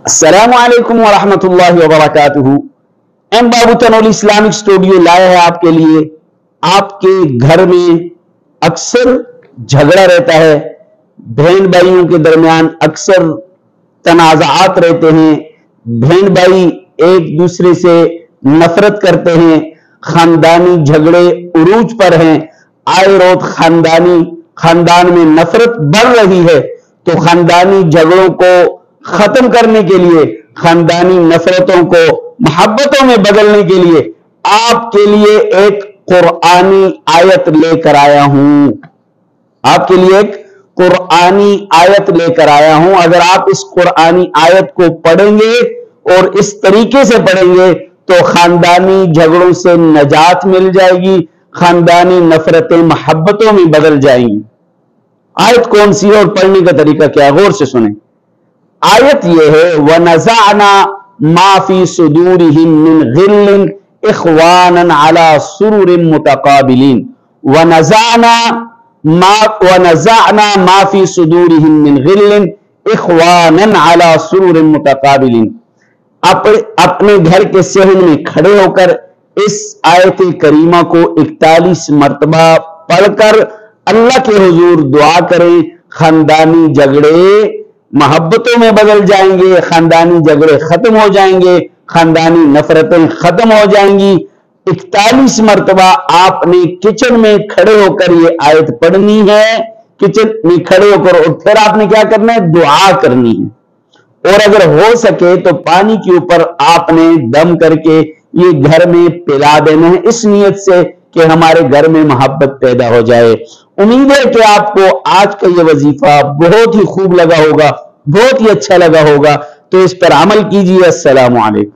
अस्सलामु अलैकुम वरहमतुल्लाहि वबरकातुहू। एम बाबू तनोली इस्लामिक स्टूडियो लाया है आपके लिए। आपके घर में अक्सर झगड़ा रहता है, बहन भाइयों के दरमियान अक्सर तनाज़ात रहते हैं, बहन भाई एक दूसरे से नफरत करते हैं, खानदानी झगड़े उरूज पर हैं, आए रोज खानदान में नफरत बढ़ रही है। तो खानदानी झगड़ों को खत्म करने के लिए, खानदानी नफरतों को मोहब्बतों में बदलने के लिए आपके लिए एक कुरानी आयत लेकर आया हूं। आपके लिए एक कुरानी आयत लेकर आया हूं। अगर आप इस कुरानी आयत को पढ़ेंगे और इस तरीके से पढ़ेंगे तो खानदानी झगड़ों से नजात मिल जाएगी, खानदानी नफरतें मोहब्बतों में बदल जाएंगी। आयत कौन सी है और पढ़ने का तरीका क्या है, गौर से सुने। आयत यह है, वनज़अना मा फी सुदूरिहिम मिन गिल्लिन इख्वानन अला सुरुरिन मुतकाबिलिन। वनज़अना मा फी सुदूरिहिम मिन गिल्लिन इख्वानन अला सुरुरिन मुतकाबिलिन। अपने घर के सहन में खड़े होकर इस आयत करीमा को 41 मरतबा पढ़कर अल्लाह के हुजूर दुआ करें। खानदानी झगड़े मोहब्बतों में बदल जाएंगे, खानदानी झगड़े खत्म हो जाएंगे, खानदानी नफरतें खत्म हो जाएंगी। 41 मरतबा आपने किचन में खड़े होकर ये आयत पढ़नी है, किचन में खड़े होकर, और फिर आपने क्या करना है, दुआ करनी है। और अगर हो सके तो पानी के ऊपर आपने दम करके ये घर में पिला देना है, इस नियत से कि हमारे घर में मोहब्बत पैदा हो जाए। उम्मीद है कि आपको आज का ये वजीफा बहुत ही खूब लगा होगा, बहुत ही अच्छा लगा होगा। तो इस पर अमल कीजिए। अस्सलामु अलैकुम।